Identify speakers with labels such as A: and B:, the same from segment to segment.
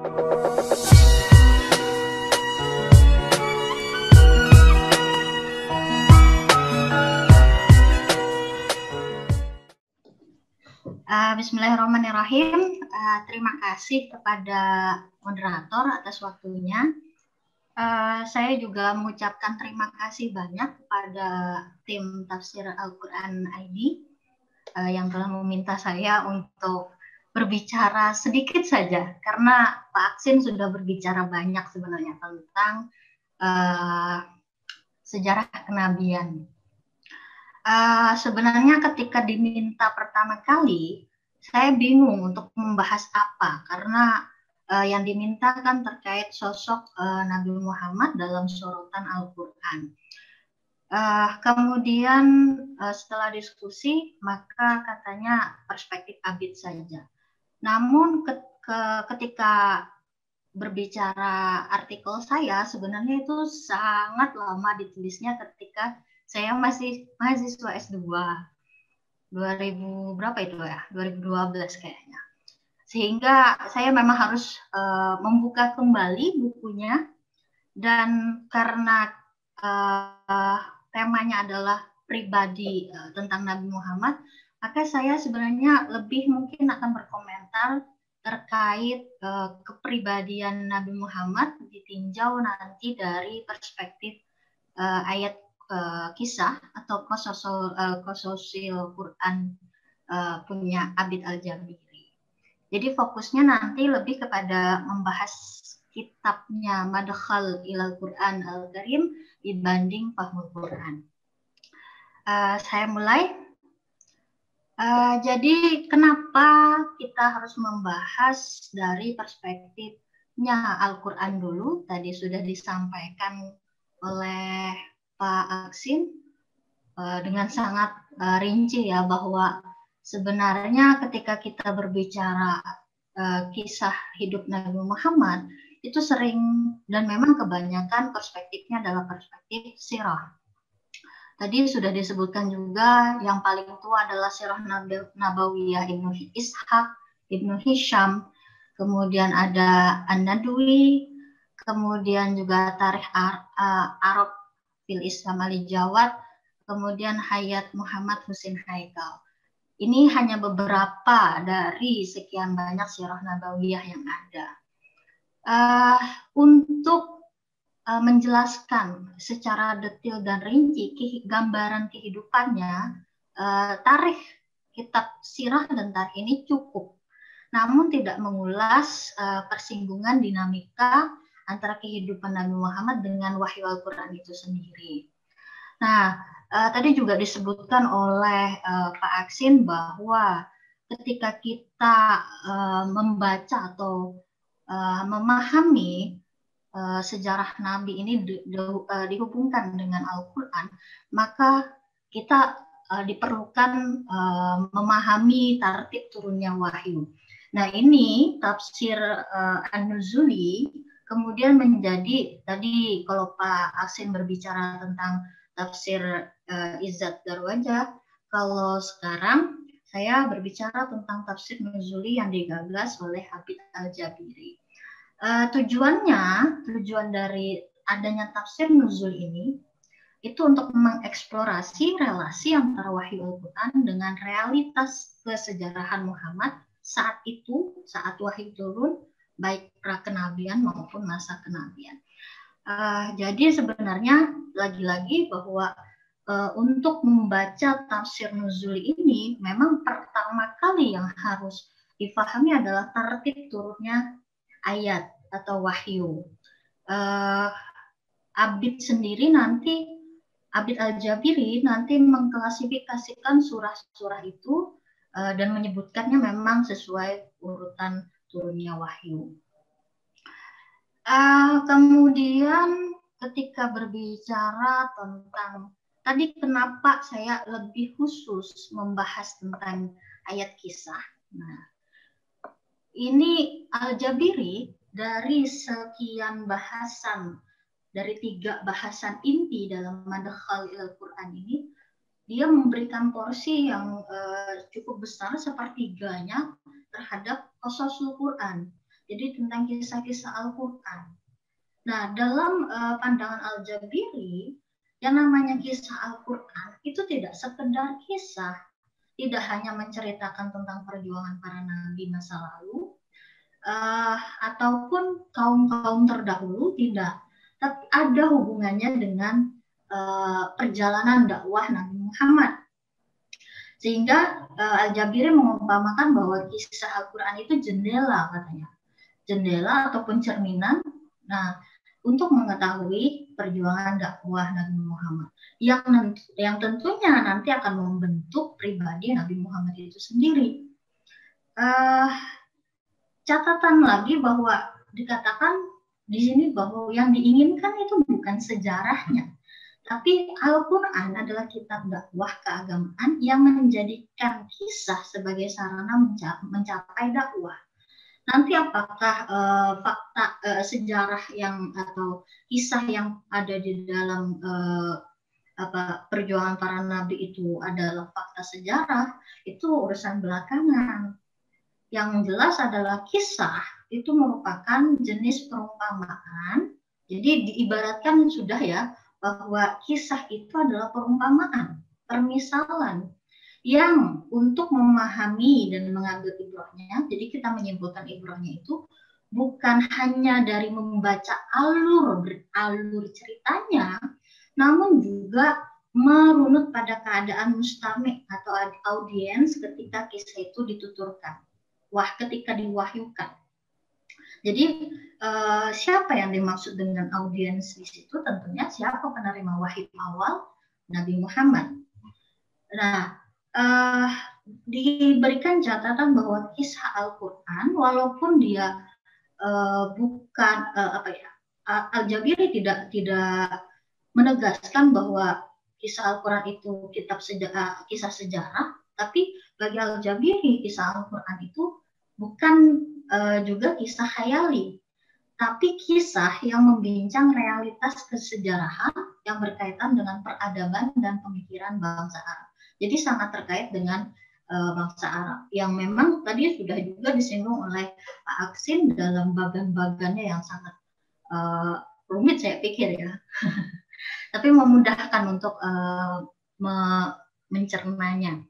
A: Bismillahirrahmanirrahim. Terima kasih kepada moderator atas waktunya. Saya juga mengucapkan terima kasih banyak kepada tim Tafsir Al-Quran ID yang telah meminta saya untuk berbicara sedikit saja, karena Pak Aksin sudah berbicara banyak sebenarnya tentang sejarah kenabian. Sebenarnya ketika diminta pertama kali, saya bingung untuk membahas apa, karena yang diminta kan terkait sosok Nabi Muhammad dalam sorotan Al-Quran. Kemudian setelah diskusi, maka katanya perspektif Abid saja. Namun ketika berbicara artikel saya, sebenarnya itu sangat lama ditulisnya ketika saya masih mahasiswa S2. 2000 berapa itu ya? 2012 kayaknya. Sehingga saya memang harus membuka kembali bukunya, dan karena temanya adalah pribadi tentang Nabi Muhammad, maka saya sebenarnya lebih mungkin akan berkomentar terkait kepribadian Nabi Muhammad ditinjau nanti dari perspektif ayat kisah atau qososil Quran punya Abid Al-Jabiri. Jadi fokusnya nanti lebih kepada membahas kitabnya Madkhal ilal Quran Al-Karim dibanding Fahmul Quran. Saya mulai. Jadi kenapa kita harus membahas dari perspektifnya Al-Quran dulu? Tadi sudah disampaikan oleh Pak Aksin dengan sangat rinci ya, bahwa sebenarnya ketika kita berbicara kisah hidup Nabi Muhammad, itu sering dan memang kebanyakan perspektifnya adalah perspektif sirah. Tadi sudah disebutkan juga yang paling tua adalah Sirah Nabawiyah Ibnu Ishaq, Ibnu Hisham, kemudian ada An-Nadwi, kemudian juga Tarikh Arab fil Islam al-Jawad, kemudian Hayat Muhammad Husin Haikal. Ini hanya beberapa dari sekian banyak sirah nabawiyah yang ada. Untuk menjelaskan secara detail dan rinci gambaran kehidupannya, tarikh kitab sirah dan tarikh ini cukup, namun tidak mengulas persinggungan dinamika antara kehidupan Nabi Muhammad dengan wahyu Al-Quran itu sendiri. Nah, tadi juga disebutkan oleh Pak Aksin bahwa ketika kita membaca atau memahami sejarah Nabi ini dihubungkan dengan Al-Quran, maka kita diperlukan memahami tartib turunnya wahyu. Nah, ini tafsir An-Nuzuli kemudian menjadi, tadi kalau Pak Aksin berbicara tentang tafsir Izzat Darwajah, kalau sekarang saya berbicara tentang tafsir Nuzuli yang digagas oleh Abid Al-Jabiri. Tujuan dari adanya tafsir nuzul ini itu untuk mengeksplorasi relasi antara wahyu Al-Quran dengan realitas kesejarahan Muhammad saat itu, saat wahyu turun, baik pra-kenabian maupun masa kenabian. Jadi sebenarnya lagi-lagi bahwa untuk membaca tafsir nuzul ini memang pertama kali yang harus difahami adalah tertib turunnya ayat atau wahyu. Abid sendiri nanti, Abid Al-Jabiri nanti mengklasifikasikan surah-surah itu dan menyebutkannya memang sesuai urutan turunnya wahyu. Kemudian ketika berbicara tentang tadi kenapa saya lebih khusus membahas tentang ayat kisah. Nah, ini Al-Jabiri dari sekian bahasan, dari 3 bahasan inti dalam Madkhal ilal Quran ini, dia memberikan porsi yang cukup besar, sepertiganya terhadap qososul Quran. jadi tentang kisah-kisah Al-Quran. Nah, dalam pandangan Al-Jabiri, yang namanya kisah Al-Quran itu tidak sekedar kisah, tidak hanya menceritakan tentang perjuangan para nabi masa lalu, ataupun kaum-kaum terdahulu, tidak. Tapi ada hubungannya dengan perjalanan dakwah Nabi Muhammad. Sehingga Al-Jabiri mengumpamakan bahwa kisah Al-Quran itu jendela, katanya. Jendela ataupun cerminan. Nah, untuk mengetahui perjuangan dakwah Nabi Muhammad yang tentunya nanti akan membentuk pribadi Nabi Muhammad itu sendiri. Catatan lagi bahwa dikatakan di sini bahwa yang diinginkan itu bukan sejarahnya, tapi Al-Quran adalah kitab dakwah keagamaan yang menjadikan kisah sebagai sarana mencapai dakwah. Nanti apakah fakta sejarah yang atau kisah yang ada di dalam perjuangan para nabi itu adalah fakta sejarah, itu urusan belakangan. Yang jelas adalah kisah itu merupakan jenis perumpamaan. Jadi diibaratkan sudah ya bahwa kisah itu adalah perumpamaan, permisalan yang untuk memahami dan mengambil ibrahnya, jadi kita menyimpulkan ibrahnya itu bukan hanya dari membaca alur ceritanya, namun juga merunut pada keadaan mustami' atau audiens ketika kisah itu dituturkan, ketika diwahyukan. Jadi siapa yang dimaksud dengan audiens di situ? Tentunya siapa penerima wahyu awal? Nabi Muhammad. Nah, diberikan catatan bahwa kisah Al-Quran walaupun dia bukan Al-Jabiri tidak menegaskan bahwa kisah Al-Quran itu kisah sejarah, tapi bagi Al-Jabiri kisah Al-Quran itu bukan juga kisah khayali, tapi kisah yang membincang realitas kesejarahan yang berkaitan dengan peradaban dan pemikiran bangsa Arab. Jadi sangat terkait dengan bangsa Arab yang memang tadi sudah juga disinggung oleh Pak Aksin dalam bagan-bagannya yang sangat rumit saya pikir ya. Tapi memudahkan untuk mencernanya.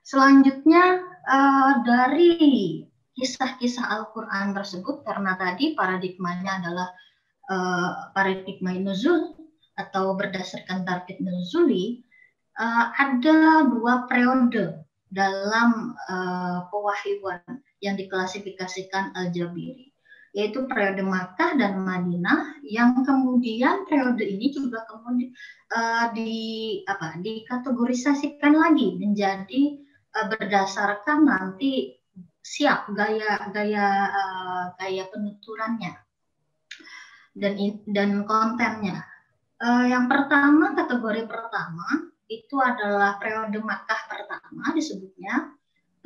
A: Selanjutnya dari kisah-kisah Al-Quran tersebut, karena tadi paradigmanya adalah paradigma nuzul atau berdasarkan tartib nuzuli, ada dua periode dalam pewahyuan yang diklasifikasikan Al-Jabiri, yaitu periode Makkah dan Madinah, yang kemudian periode ini juga kemudian dikategorisasikan lagi menjadi berdasarkan nanti gaya penuturannya dan kontennya. Yang pertama, kategori pertama itu adalah periode Makkah pertama, disebutnya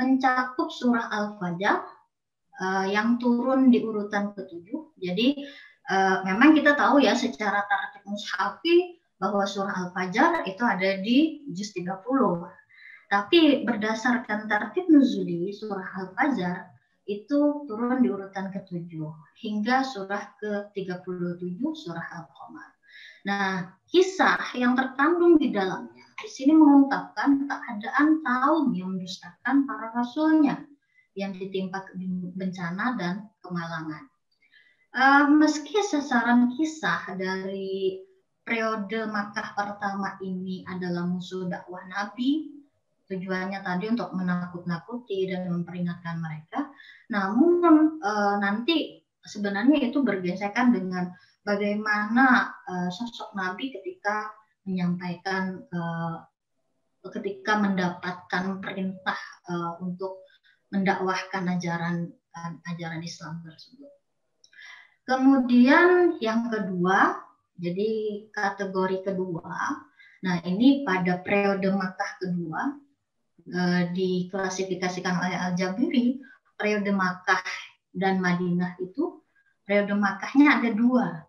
A: mencakup surah Al-Fajr yang turun di urutan ke-7. Jadi memang kita tahu ya secara tartib mushafi bahwa surah Al-Fajr itu ada di juz 30. Tapi berdasarkan tartib nuzuli, surah Al-Fajr itu turun di urutan ke-7 hingga surah ke-37, surah Al-Qamar. Nah, kisah yang terkandung di dalamnya di sini mengungkapkan keadaan kaum yang mendustakan para rasulnya yang ditimpa bencana dan kemalangan. Meski sasaran kisah dari periode Makkah pertama ini adalah musuh dakwah Nabi, tujuannya tadi untuk menakut-nakuti dan memperingatkan mereka, namun nanti sebenarnya itu bergesekan dengan bagaimana sosok Nabi ketika menyampaikan, ketika mendapatkan perintah untuk mendakwahkan ajaran Islam tersebut. Kemudian yang kedua, jadi kategori kedua, nah ini pada periode Makkah kedua diklasifikasikan oleh Al-Jabiri, periode Makkah dan Madinah itu periode Makkahnya ada dua.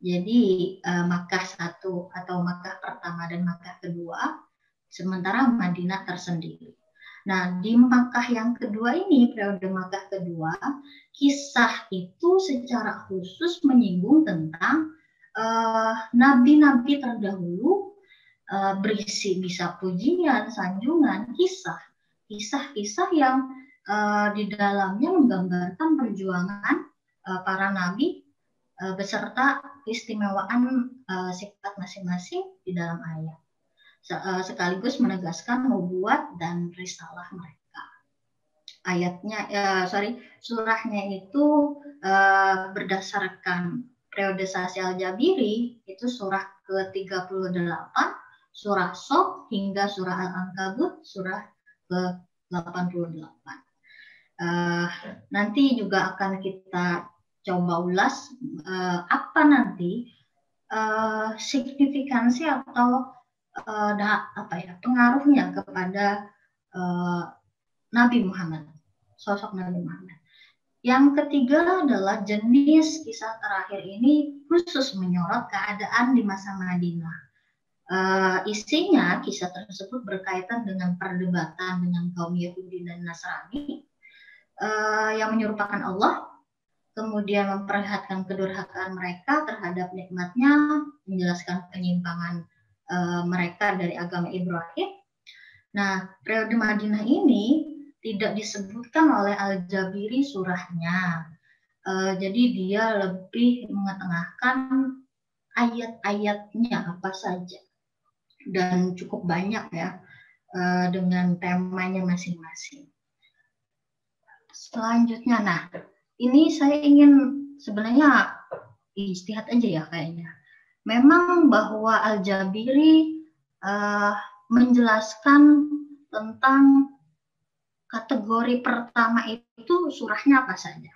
A: Jadi Makkah 1 atau Makkah pertama dan Makkah kedua, sementara Madinah tersendiri. Nah, di Makkah yang kedua ini, periode Makkah kedua, kisah itu secara khusus menyinggung tentang nabi-nabi terdahulu, berisi bisa pujian, sanjungan, kisah-kisah yang di dalamnya menggambarkan perjuangan para nabi beserta keistimewaan sifat masing-masing di dalam ayat. Sekaligus menegaskan nubuat dan risalah mereka. Surahnya itu berdasarkan periodisasi Al-Jabiri, itu surah ke-38, surah Sof hingga surah Al-Ankabut, surah ke-88. Nanti juga akan kita coba ulas apa nanti signifikansi atau pengaruhnya kepada Nabi Muhammad, sosok Nabi Muhammad. Yang ketiga adalah jenis kisah terakhir ini khusus menyorot keadaan di masa Madinah. Isinya kisah tersebut berkaitan dengan perdebatan dengan kaum Yahudi dan Nasrani yang menyerupakan Allah, kemudian memperlihatkan kedurhakaan mereka terhadap nikmatnya, menjelaskan penyimpangan mereka dari agama Ibrahim. Nah, periode Madinah ini tidak disebutkan oleh Al-Jabiri surahnya. Jadi dia lebih mengetengahkan ayat-ayatnya apa saja. Dan cukup banyak ya, dengan temanya masing-masing. Selanjutnya, nah ini saya ingin sebenarnya ijtihad aja ya kayaknya. Memang bahwa Al-Jabiri menjelaskan tentang kategori pertama itu surahnya apa saja.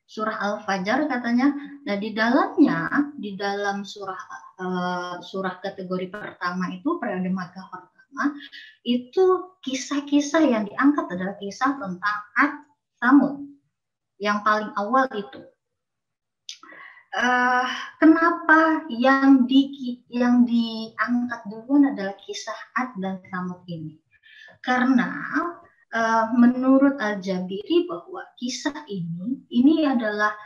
A: Surah Al-Fajr katanya. Nah, di dalam surah kategori pertama itu, periode Makkah pertama, itu kisah-kisah yang diangkat adalah kisah tentang Ad, Samud. Yang paling awal itu. Kenapa yang diangkat duluan adalah kisah Ad dan Samud ini? Karena menurut Al-Jabiri bahwa kisah ini adalah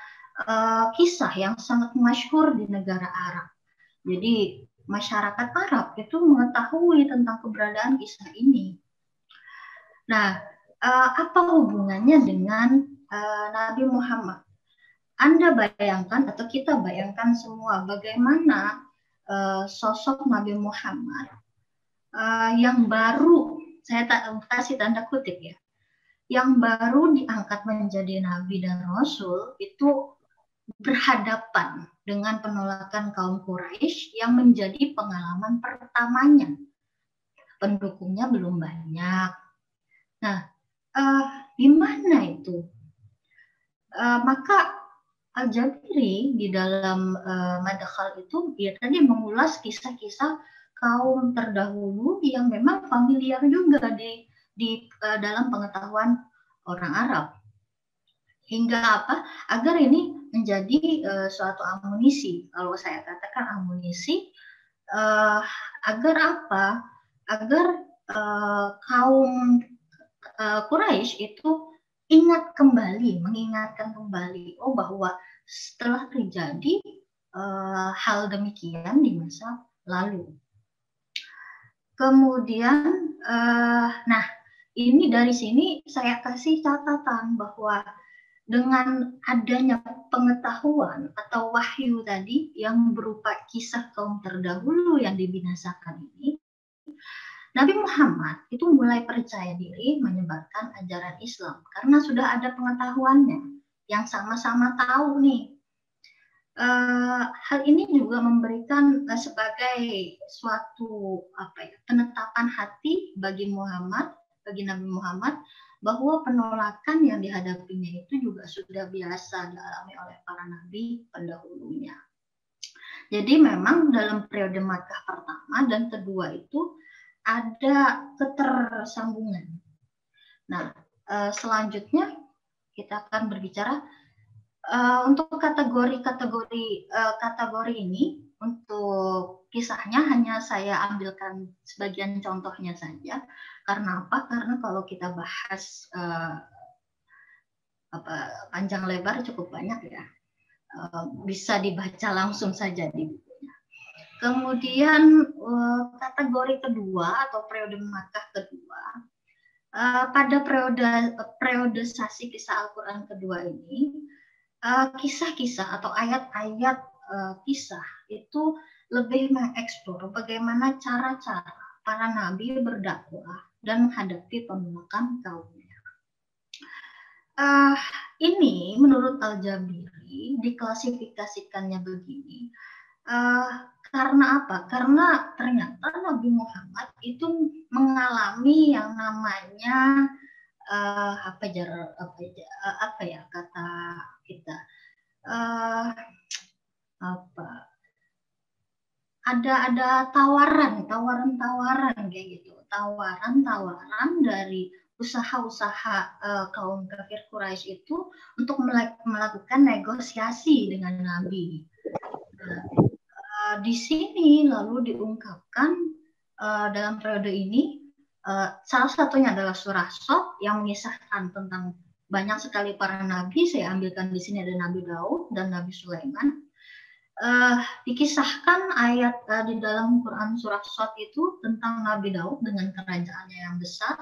A: kisah yang sangat masyhur di negara Arab. Jadi masyarakat Arab itu mengetahui tentang keberadaan kisah ini. Nah, apa hubungannya dengan Nabi Muhammad? Anda bayangkan atau kita bayangkan semua bagaimana sosok Nabi Muhammad yang baru, saya kasih tanda kutip ya, yang baru diangkat menjadi Nabi dan Rasul itu berhadapan dengan penolakan kaum Quraisy yang menjadi pengalaman pertamanya. Pendukungnya belum banyak. Nah, gimana itu? Maka Al-Jabiri di dalam Madkhal itu dia tadi mengulas kisah-kisah kaum terdahulu yang memang familiar juga di dalam pengetahuan orang Arab. Hingga apa? Agar ini menjadi suatu amunisi. Kalau saya katakan amunisi, agar apa? Agar kaum Quraisy itu mengingatkan kembali, bahwa setelah terjadi hal demikian di masa lalu. Kemudian, nah ini dari sini saya kasih catatan bahwa dengan adanya pengetahuan atau wahyu tadi yang berupa kisah kaum terdahulu yang dibinasakan ini, Nabi Muhammad itu mulai percaya diri menyebarkan ajaran Islam karena sudah ada pengetahuannya yang sama-sama tahu nih. Hal ini juga memberikan sebagai suatu penetapan hati bagi Nabi Muhammad, bahwa penolakan yang dihadapinya itu juga sudah biasa dialami oleh para nabi pendahulunya. Jadi memang dalam periode Makkah pertama dan kedua itu ada ketersambungan. Nah, selanjutnya kita akan berbicara untuk kategori ini untuk kisahnya hanya saya ambilkan sebagian contohnya saja. Karena apa? Karena kalau kita bahas panjang lebar cukup banyak ya. Bisa dibaca langsung saja di bukunya. Kemudian kategori kedua atau periode Makkah kedua, pada periodisasi kisah Al-Quran kedua ini, kisah-kisah atau ayat-ayat kisah itu lebih mengeksplor bagaimana cara-cara para nabi berdakwah dan menghadapi penolakan kaumnya. Ini menurut Al-Jabiri diklasifikasikannya begini, karena apa? Karena ternyata Nabi Muhammad itu mengalami yang namanya apa ya kata kita, ada tawaran kayak gitu, tawaran dari usaha-usaha kaum kafir Quraisy itu untuk melakukan negosiasi dengan Nabi. Di sini lalu diungkapkan dalam periode ini salah satunya adalah surah Shad yang mengisahkan tentang banyak sekali para nabi. Saya ambilkan di sini ada Nabi Daud dan Nabi Sulaiman. Dikisahkan ayat di dalam Quran surah Shad itu tentang Nabi Daud dengan kerajaannya yang besar.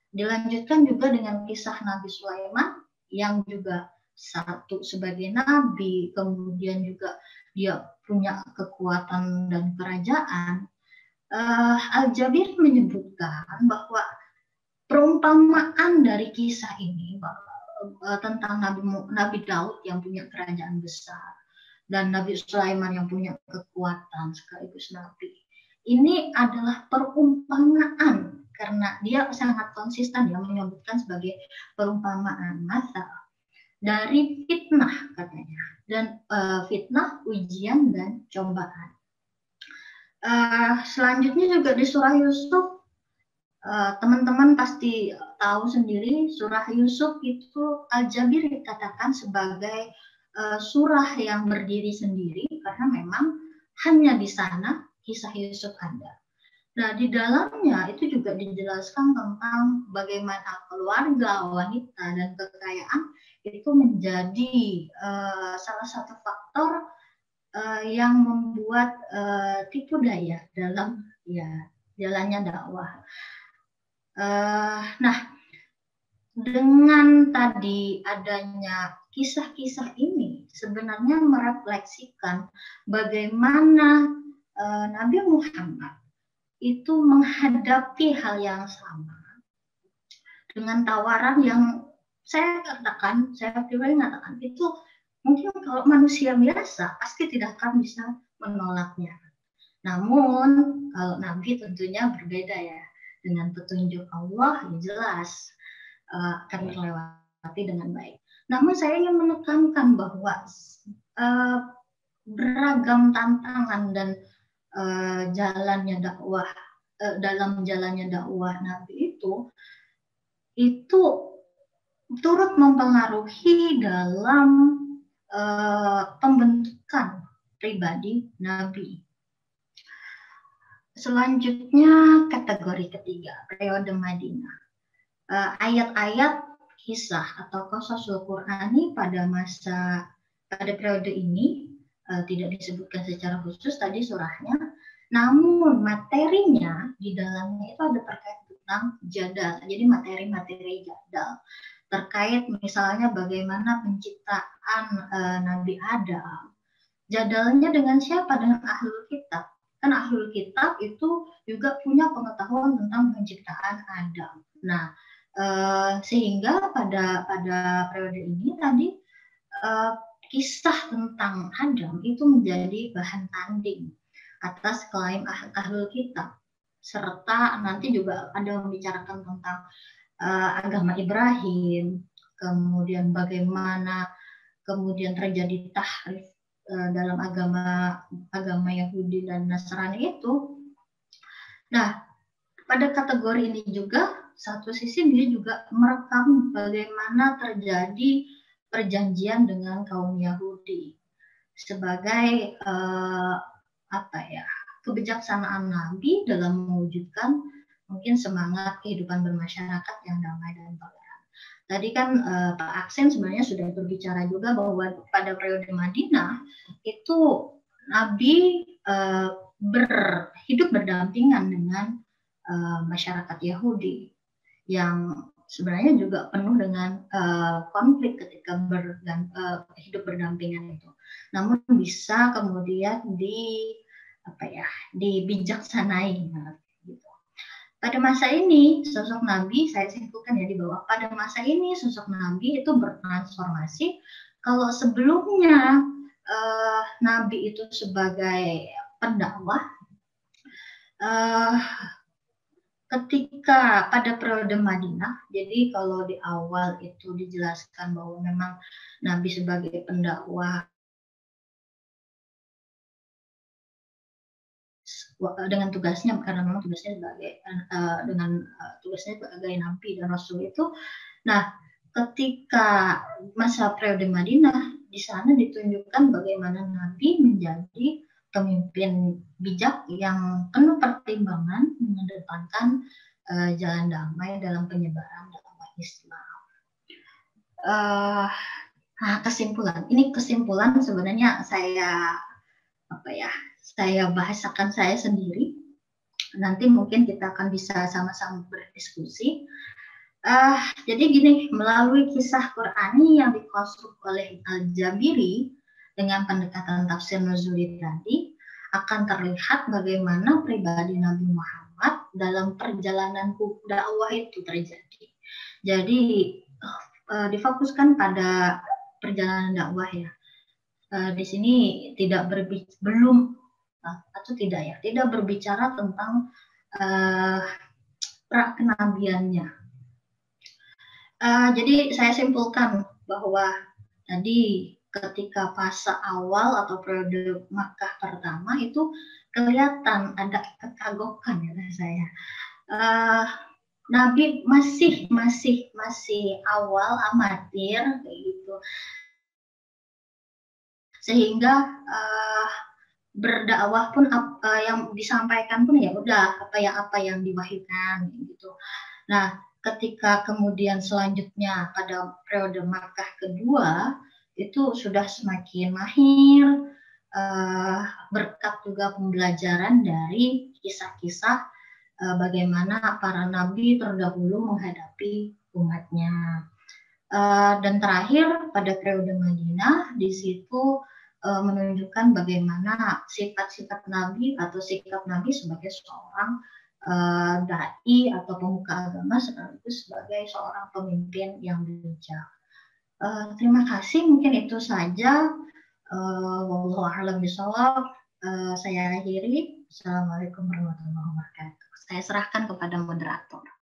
A: Dilanjutkan juga dengan kisah Nabi Sulaiman yang juga satu sebagai nabi, kemudian juga dia punya kekuatan dan kerajaan. Al-Jabir menyebutkan bahwa perumpamaan dari kisah ini tentang Nabi Daud yang punya kerajaan besar dan Nabi Sulaiman yang punya kekuatan sekaligus nabi, ini adalah perumpamaan karena dia sangat konsisten yang menyebutkan sebagai perumpamaan masal dari fitnah katanya, dan fitnah, ujian dan cobaan. Selanjutnya juga di surah Yusuf, teman-teman pasti tahu sendiri surah Yusuf itu Al-Jabir dikatakan sebagai surah yang berdiri sendiri karena memang hanya di sana kisah Yusuf ada. Nah, di dalamnya itu juga dijelaskan tentang bagaimana keluarga, wanita, dan kekayaan itu menjadi salah satu faktor yang membuat tipu daya dalam jalannya dakwah. Nah, dengan tadi adanya kisah-kisah ini sebenarnya merefleksikan bagaimana Nabi Muhammad itu menghadapi hal yang sama dengan tawaran yang saya pribadi mengatakan itu mungkin kalau manusia biasa pasti tidak akan bisa menolaknya. Namun kalau Nabi tentunya berbeda ya, dengan petunjuk Allah yang jelas akan terlewati dengan baik. Namun saya ingin menekankan bahwa beragam tantangan dan jalannya dakwah dalam jalannya dakwah Nabi itu turut mempengaruhi dalam pembentukan pribadi Nabi. Selanjutnya kategori ketiga, periode Madinah. Ayat-ayat kisah atau qasasul Qur'ani pada periode ini tidak disebutkan secara khusus tadi surahnya, namun materinya di dalamnya itu ada terkait tentang jadal. Jadi materi-materi jadal terkait misalnya bagaimana penciptaan Nabi Adam. Jadalnya dengan siapa? Dengan ahlul kitab. Kan ahlul kitab itu juga punya pengetahuan tentang penciptaan Adam. Nah, sehingga pada periode ini tadi kisah tentang Adam itu menjadi bahan tanding atas klaim ahlul kitab, serta nanti juga ada membicarakan tentang agama Ibrahim, kemudian bagaimana kemudian terjadi tahrif dalam agama Yahudi dan Nasrani itu. Nah, pada kategori ini juga satu sisi dia juga merekam bagaimana terjadi perjanjian dengan kaum Yahudi sebagai kebijaksanaan Nabi dalam mewujudkan mungkin semangat kehidupan bermasyarakat yang damai dan toleran. Tadi kan Pak Aksen sebenarnya sudah berbicara juga bahwa pada periode Madinah itu Nabi hidup berdampingan dengan masyarakat Yahudi yang sebenarnya juga penuh dengan konflik ketika hidup berdampingan itu. Namun bisa kemudian dibijaksanai gitu. Pada masa ini sosok Nabi, saya simpulkan ya di bawah, pada masa ini sosok Nabi itu bertransformasi. Kalau sebelumnya Nabi itu sebagai pendakwah, ketika pada periode Madinah, jadi kalau di awal itu dijelaskan bahwa memang Nabi sebagai pendakwah dengan tugasnya, karena memang tugasnya sebagai Nabi dan Rasul itu. Nah, ketika masa periode Madinah, di sana ditunjukkan bagaimana Nabi menjadi pemimpin bijak yang penuh pertimbangan, mengedepankan jalan damai dalam penyebaran dakwah Islam. Kesimpulan sebenarnya saya bahasakan saya sendiri. Nanti mungkin kita akan bisa sama-sama berdiskusi. Jadi gini, melalui kisah Qur'ani yang dikonstruk oleh Al-Jabiri dengan pendekatan tafsir nuzuli tadi, akan terlihat bagaimana pribadi Nabi Muhammad dalam perjalanan dakwah itu terjadi. Jadi difokuskan pada perjalanan dakwah ya. Di sini tidak berbicara tentang pra-kenabiannya. Jadi saya simpulkan bahwa tadi ketika fase awal atau periode Makkah pertama itu kelihatan ada kekagokan ya saya. Nabi masih awal amatir kayak gitu. Sehingga berdakwah pun yang disampaikan pun ya udah apa yang diwahyukan gitu. Nah, ketika kemudian selanjutnya pada periode Makkah kedua itu sudah semakin mahir berkat juga pembelajaran dari kisah-kisah bagaimana para nabi terdahulu menghadapi umatnya. Dan terakhir pada periode Madinah di situ menunjukkan bagaimana sifat-sifat Nabi atau sikap Nabi sebagai seorang dai atau pemuka agama sekaligus sebagai seorang pemimpin yang bijak. Terima kasih, mungkin itu saja. Wallahu a'lam bishawab. Saya akhiri. Assalamualaikum warahmatullahi wabarakatuh. Saya serahkan kepada moderator.